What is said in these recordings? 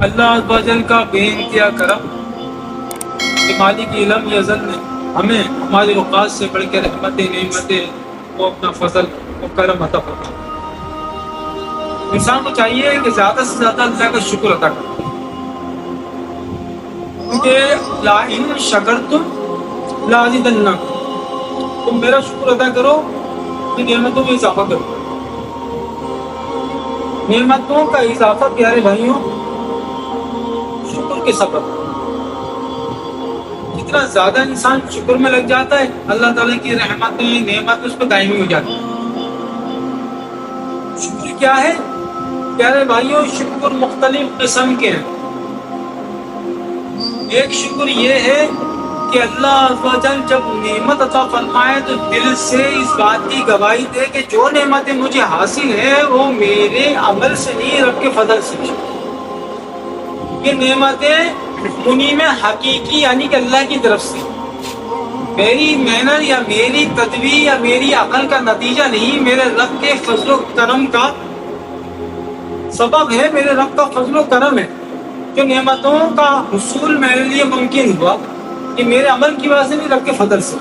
اللہ عز و جل کا بے انتہا کرم کہ مالک علم ازل نے ہمیں ہماری اوقات سے بڑھ کے رحمتیں نعمتیں وہ اپنا فضل و کرم عطا فرمائے۔ انسان کو چاہیے کہ زیادہ سے زیادہ اللہ کا شکر ادا کرے، کیونکہ لا ان شکرتم لازیدنکم، تم میرا شکر ادا کرو کہ نعمتوں میں اضافہ کرو۔ نعمتوں کا اضافہ پیارے بھائیوں شکر کے سبب، جتنا زیادہ انسان شکر میں لگ جاتا ہے اللہ تعالیٰ کی رحمتیں نعمت اس پہ دائمی ہو جاتی ہے۔ شکر کیا ہے پیارے بھائیوں؟ شکر مختلف قسم کے ہیں۔ ایک شکر یہ ہے کہ اللہ عز و جل جب نعمت عطا فرمائے تو دل سے اس بات کی گواہی دے کہ جو نعمتیں مجھے حاصل ہیں وہ میرے عمل سے نہیں، رب کے فضل سے۔ یہ نعمتیں منعم حقیقی یعنی کہ اللہ کی طرف سے، میری محنت یا میری تدبیر یا میری عقل کا نتیجہ نہیں، میرے رب کے فضل و کرم کا سبب ہے، میرے رب کا فضل و کرم ہے جو نعمتوں کا حصول میرے لیے ممکن ہوا، یہ میرے عمل کی وجہ سے نہیں، رب کے فضل سے۔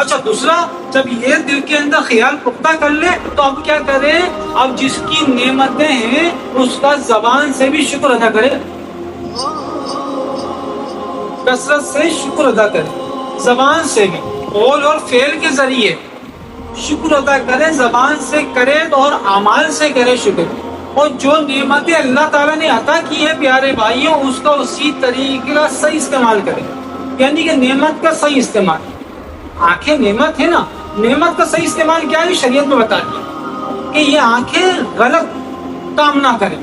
اچھا دوسرا، جب یہ دل کے اندر خیال پختہ کر لے تو اب کیا کرے؟ اب جس کی نعمتیں ہیں اس کا زبان سے بھی شکر ادا کرے، کثرت سے شکر ادا کرے، زبان سے بھی، قول اور فعل کے ذریعے شکر ادا کرے، زبان سے کرے اور اعمال سے کرے شکر۔ اور جو نعمتیں اللہ تعالیٰ نے عطا کی ہے پیارے بھائیوں اس کا اسی طریقے کا صحیح استعمال کرے، یعنی کہ نعمت کا صحیح استعمال۔ آنکھیں نعمت ہے نا، نعمت کا صحیح استعمال کیا ہے؟ شریعت میں بتا دیا کہ یہ آنکھیں غلط کام نہ کریں۔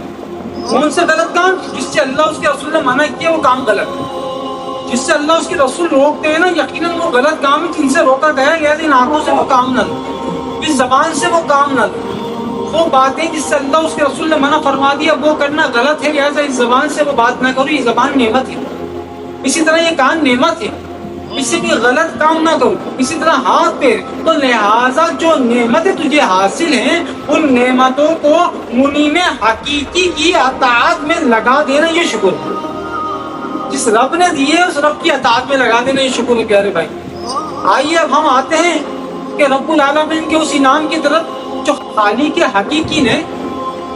کون سے غلط کام؟ جس سے اللہ اس کے رسول نے منع کیا وہ کام غلط ہے، جس سے اللہ اس کے رسول روکتے ہیں نا یقیناً وہ غلط کام ہے، جن سے روکا گیا ہے، ان آنکھوں سے وہ کام نہ لو، اس زبان سے وہ کام نہ لو، وہ باتیں جس سے اللہ اس کے رسول نے منع فرما دیا وہ کرنا غلط ہے، لہٰذا اس زبان سے وہ بات نہ کرو، یہ زبان نعمت ہے۔ اسی طرح یہ کان نعمت ہے، اس سے بھی غلط کام نہ کرو، اسی طرح ہاتھ پیر، تو لہٰذا جو نعمتیں تجھے حاصل ہیں ان نعمتوں کو منعم حقیقی کی اطاعت میں لگا دینا یہ شکر ہے۔ جس رب نے دیے اس رب کی اطاعت میں لگا دینا یہ شکر ہے پیارے بھائی۔ آئیے اب ہم آتے ہیں کہ رب العالمین کے اس انعام کی طرف جو خالق حقیقی نے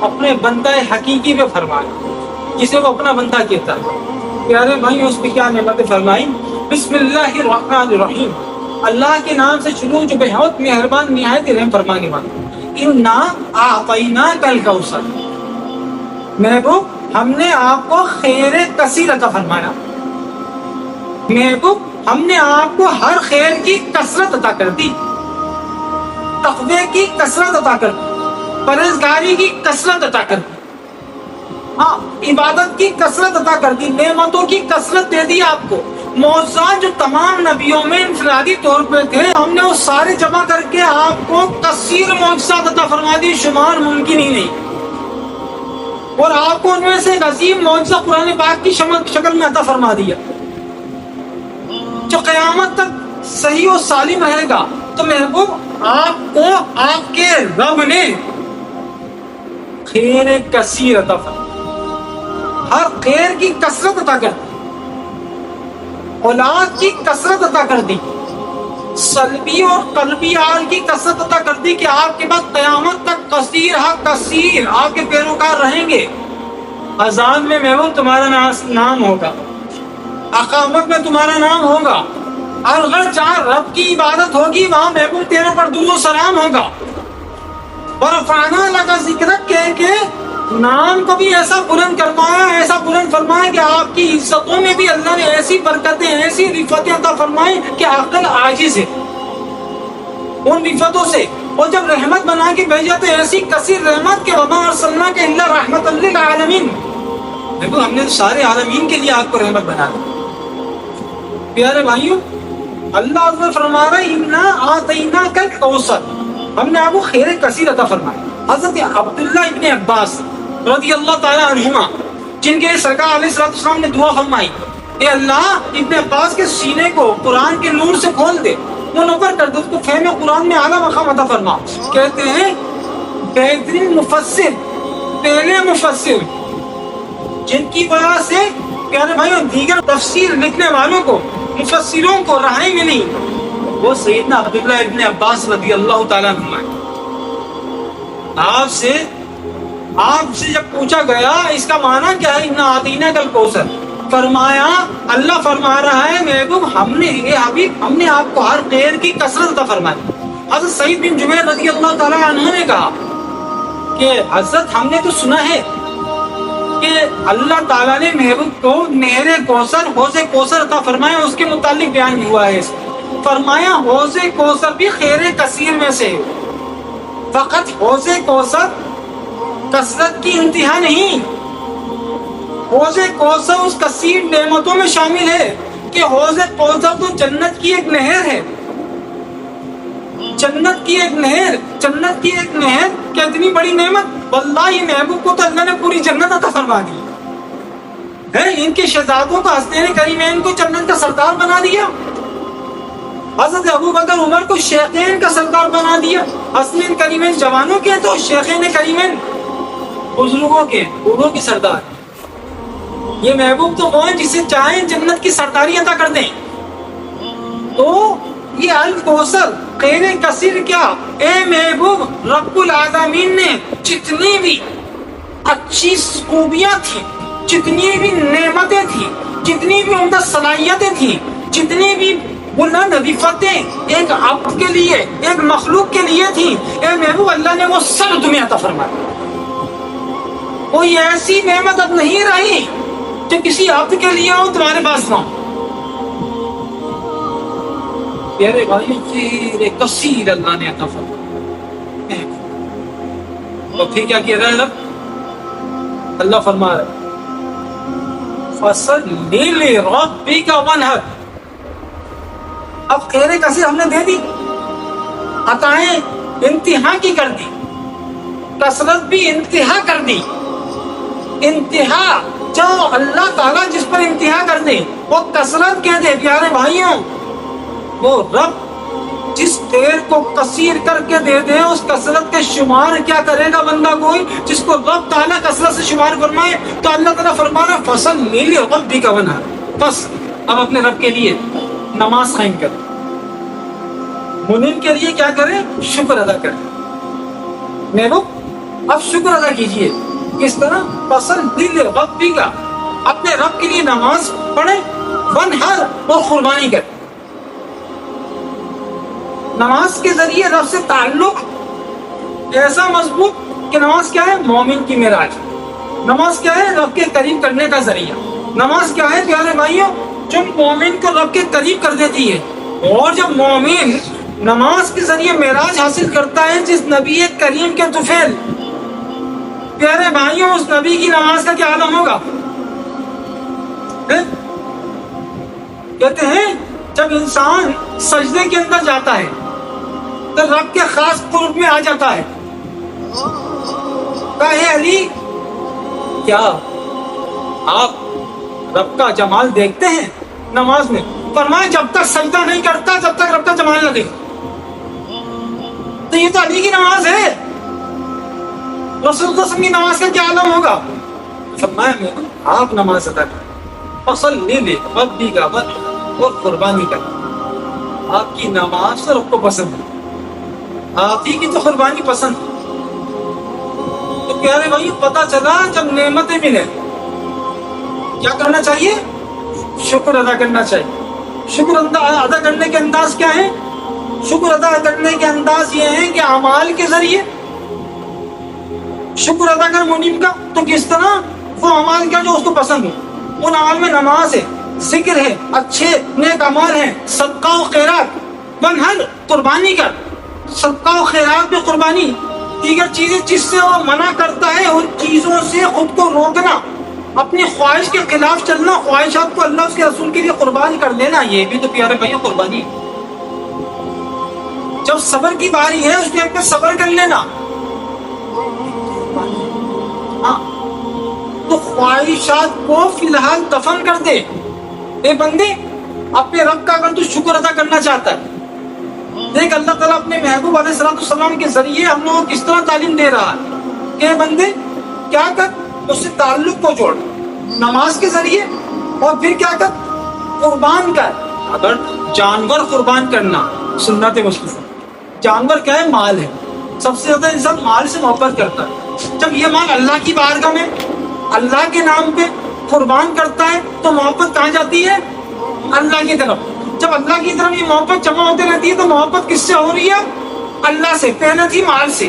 اپنے بندہ حقیقی پہ فرمایا، جسے وہ اپنا بندہ کہتا ہے۔ پیارے بھائی اس پہ کیا نعمتیں فرمائی؟ بسم اللہ الرحمن الرحیم، اللہ کے نام سے شروع جو بہت مہربان نہایت رحم فرمانے والا۔ انا اعطیناک الکوثر، محبوب ہم نے آپ کو خیر کثیر عطا فرمایا، محبوب ہم نے آپ کو ہر خیر کی کثرت عطا کر دی، تقوی کی کثرت عطا کر دی، پرہیزگاری کی کثرت عطا کر دی، ہاں عبادت کی کثرت عطا کر دی، نعمتوں کی کثرت دے دی آپ کو۔ معجزات جو تمام نبیوں میں انفرادی طور پہ تھے ہم نے وہ سارے جمع کر کے آپ کو کثیر معجزات عطا فرما دی، شمار ممکن ہی نہیں، اور آپ کو ان میں سے ایک عظیم معجزہ قرآن پاک کی شکل میں عطا فرما دیا جو قیامت تک صحیح و سالم رہے گا۔ تو محبوب آپ کو آپ کے رب نے خیر کثیر عطا فرمایا، ہر خیر کی کثرت عطا کر دی، اولاد کی کثرت عطا کر دی، سلبی اور قلبی حال کی کثرت عطا کر دی کہ آپ کے بعد قیامت تک کثیر کثیر آپ کے پیروکار رہیں گے۔ اذان میں محبوب تمہارا نام ہوگا، اقامت میں تمہارا نام ہوگا، اور ہر جہاں رب کی عبادت ہوگی وہاں محبوب تیرے پر درود و سلام ہوگا۔ ورفعنا لک ذکرک کہہ کے نام کو بھی ایسا بلند کروایا، ایسا بلند فرمایا کہ آپ کی عزتوں میں بھی اللہ نے ایسی برکتیں ایسی رفتیں عطا فرمائی کہ عقل عاجز ہے ان رفتوں سے، اور جب رحمت بنا کے بھیجا تو ایسی کثیر رحمت کہ وما ارسلناک الا رحمۃ للعالمین، دیکھو ہم نے سارے عالمین کے لیے آپ کو رحمت بنا دی۔ پیارے بھائیوں اللہ عز و جل فرما رہا ہے انا اعطیناک الکوثر، ہم نے آپ کو خیر کثیر عطا فرمایا۔ حضرت عبداللہ ابن عباس رضی اللہ تعالیٰ عنہما جن کے سرکار علیہ السلام نے دعا فرمائی، اے اللہ ابن عباس کے سینے کو قرآن کے نور سے کھول دے، منور کر دے، اس کو فہم قرآن میں اعلیٰ مقام عطا فرما۔ کہتے ہیں بہترین مفسر، پہلے مفسر جن کی وجہ سے پیارے بھائیوں دیگر تفسیر لکھنے والوں کو، مفسروں کو رہائی ملی، وہ سیدنا عبداللہ ابن عباس رضی اللہ تعالیٰ عنہ۔ آپ سے جب پوچھا گیا اس کا معنی کیا ہے، اِنَّا أَعْطَيْنَاكَ الْكَوْثَرَ، فرمایا اللہ فرما رہا ہے محبوب ہم نے آپ کو ہر خیر کی کثرت عطا فرمائی۔ حضرت سعید بن جبیر رضی اللہ تعالیٰ عنہ نے کہا کہ حضرت ہم نے تو سنا ہے کہ اللہ تعالیٰ نے محبوب کو نہر کوثر، حوض کوثر عطا فرمایا، اس کے متعلق بیان ہوا ہے۔ فرمایا حوض کوثر بھی خیر کثیر میں سے، فقط حوض کوثر کثرت کی انتہا نہیں، حوض کوثر اس کثیر نعمتوں میں شامل ہے کہ حوض کوثر تو جنت کی ایک نہر ہے، جنت کی ایک نہر کتنی بڑی نعمت، واللہ محبوب کو تو اللہ نے پوری جنت عطا فرما دی ہے، ان کے شہزادوں کو حسنین کریمین کو جنت کا سردار بنا دیا، حضرت ابو بکر عمر کو شیخین کا سردار بنا دیا، حسنین کریمین جوانوں کے تو شیخین کریمین بزرگوں کے، بوڑھوں کے سردار۔ یہ محبوب تو وہ ہیں جسے چاہیں جنت کی سرداری عطا کر دیں۔ تو یہ الکوثر خیر کثیر کیا، اے محبوب رب العالمین نے جتنی بھی اچھی خوبیاں تھیں، جتنی بھی نعمتیں تھیں، جتنی بھی عمدہ صلاحیتیں تھیں، جتنی بھی بلند وظیفتیں ایک عبد کے لیے، ایک مخلوق کے لیے تھیں، اے محبوب اللہ نے وہ سب تمہیں عطا فرمایا۔ کوئی ایسی نعمت اب نہیں رہی جو کسی عبد کے لیے ہو تمہارے پاس نہ ہو۔ پیارے بھائی خیر کثیر اللہ نے عطا فرمایا۔ تو پھر کیا کہہ رہا ہے اللہ فرما رہا ہے فَصَلِّ لِرَبِّكَ وَانْحَرْ۔ اب خیر کثیر ہم نے دے دی، عطائیں انتہا کی کر دی، کثرت بھی انتہا کر دی۔ انتہا جو اللہ تعالیٰ جس پر انتہا کر دے وہ کثرت کہہ دے۔ پیارے بھائیوں وہ رب جس خیر کو کثیر کر کے دے دے اس کثرت کے شمار کیا کرے گا بندہ کوئی، جس کو رب تعالیٰ کثرت سے شمار فرمائے۔ تو اللہ تعالیٰ فرمانا فصل لیلی ربی کا بنا، بس اب اپنے رب کے لیے نماز قائم کرے، منن کے لیے کیا کرے، شکر ادا کرے۔ محبوب اب شکر ادا کیجئے، کس طرح، فصل لیلی ربی کا، اپنے رب کے لیے نماز پڑھے، وانحر اور قربانی کرے۔ نماز کے ذریعے رب سے تعلق ایسا مضبوط کہ نماز کیا ہے، مومن کی معراج، نماز کیا ہے، رب کے قریب کرنے کا ذریعہ، نماز کیا ہے پیارے بھائیوں، جو مومن کو رب کے قریب کر دیتی ہے۔ اور جب مومن نماز کے ذریعے معراج حاصل کرتا ہے جس نبی کریم کے طفیل، پیارے بھائیوں اس نبی کی نماز کا کیا عالم ہوگا۔ کہتے ہیں جب انسان سجدے کے اندر جاتا ہے تو رب کے خاص قرب میں آ جاتا ہے۔ کہے علی کیا آپ رب کا جمال دیکھتے ہیں نماز میں؟ فرمایا جب تک سجدہ نہیں کرتا جب تک رب کا جمال نہ دیکھتا۔ تو یہ تو علی کی نماز ہے، رسول اللہ صلی اللہ علیہ وسلم کی نماز کا کیا عالم ہوگا؟ فرمایا آپ نماز ادا کریں، فصلی لربک وانحر اور قربانی کریں۔ آپ کی نماز تو رب کو پسند ہے، آپ ہی کی تو قربانی پسند ہے۔ تو پیارے بھائی پتہ چلا جب نعمتیں ملے کیا کرنا چاہیے، شکر ادا کرنا چاہیے۔ شکر ادا کرنے کے انداز کیا ہے، شکر ادا کرنے کے انداز یہ ہے کہ اعمال کے ذریعے شکر ادا کر منیب کا۔ تو کس طرح، وہ اعمال کیا جو اس کو پسند ہو، ان اعمال میں نماز ہے، ذکر ہے، اچھے نیک اعمال ہیں، صدقہ و خیرات، وانحر قربانی کر، صدقہ و خیرات میں قربانی، دیگر چیزیں جس سے وہ منع کرتا ہے ان چیزوں سے خود کو روکنا، اپنی خواہش کے خلاف چلنا، خواہشات کو اللہ اس کے رسول کے لیے قربان کر دینا، یہ بھی تو پیارے بھائیوں قربانی ہے۔ جب صبر کی باری ہے اس ٹائم پہ صبر کر لینا، ہاں تو خواہشات کو فی الحال دفن کر دے۔ اے بندے اپنے رب کا اگر تو شکر ادا کرنا چاہتا ہے، دیکھ اللہ تعالیٰ اپنے محبوب علیہ السلام کے ذریعے ہم لوگوں کو کس طرح تعلیم دے رہا ہے کہ اے بندے کیا کر، اس سے تعلق کو جوڑ، نماز کے ذریعے، اور پھر کیا کر، قربان کر. اگر جانور قربان کرنا سنت مصطفیٰ، جانور کیا ہے؟ مال ہے. سب سے زیادہ انسان مال سے محبت کرتا ہے. جب یہ مال اللہ کی بارگاہ میں اللہ کے نام پہ قربان کرتا ہے تو محبت کہاں جاتی ہے؟ اللہ کی طرف. جب اللہ کی طرف یہ محبت جمع ہوتے رہتی ہے تو محبت کس سے ہو رہی ہے؟ اللہ سے. پہلے تھی مال سے،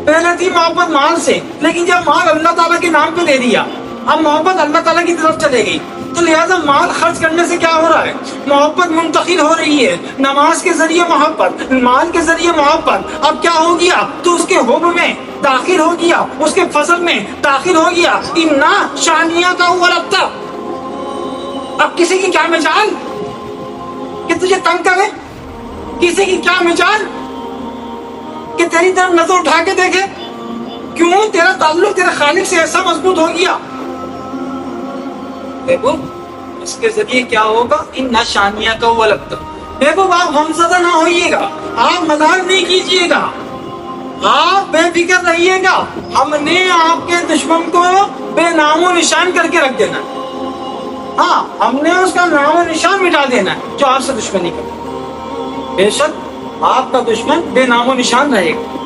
پہلے تھی محبت مال سے، لیکن جب مال اللہ تعالیٰ کے نام پہ دے دیا اب محبت اللہ تعالیٰ کی طرف چلے گئی. تو لہٰذا مال خرچ کرنے سے کیا ہو رہا ہے؟ محبت منتقل ہو رہی ہے. نماز کے ذریعے محبت، مال کے ذریعے محبت. اب کیا ہو گیا؟ تو اس کے حب میں داخل ہو گیا، اس کے فضل میں داخل ہو گیا. انا شانیہ کا ہوا ربطہ. اب کسی کی کیا مجال کہ تجھے تنگ کرے؟ کسی کی کیا مجال کہ تیری طرف نظر اٹھا کے دیکھے؟ کیوں؟ تیرا تعلق تیرے خالق سے ایسا مضبوط ہو گیا. دیکھو اس کے ذریعے کیا ہوگا؟ ان نشانیاں کا وہ لگتا. دیکھو آپ غمزدہ نہ ہوئیے گا، آپ مذاق نہیں کیجیے گا، آپ بے فکر رہیے گا. ہم نے آپ کے دشمن کو بے نام و نشان کر کے رکھ دینا. ہاں، ہم نے اس کا نام و نشان مٹا دینا ہے جو آپ سے دشمنی کرے. بے شک آپ کا دشمن بے نام و نشان رہے گا.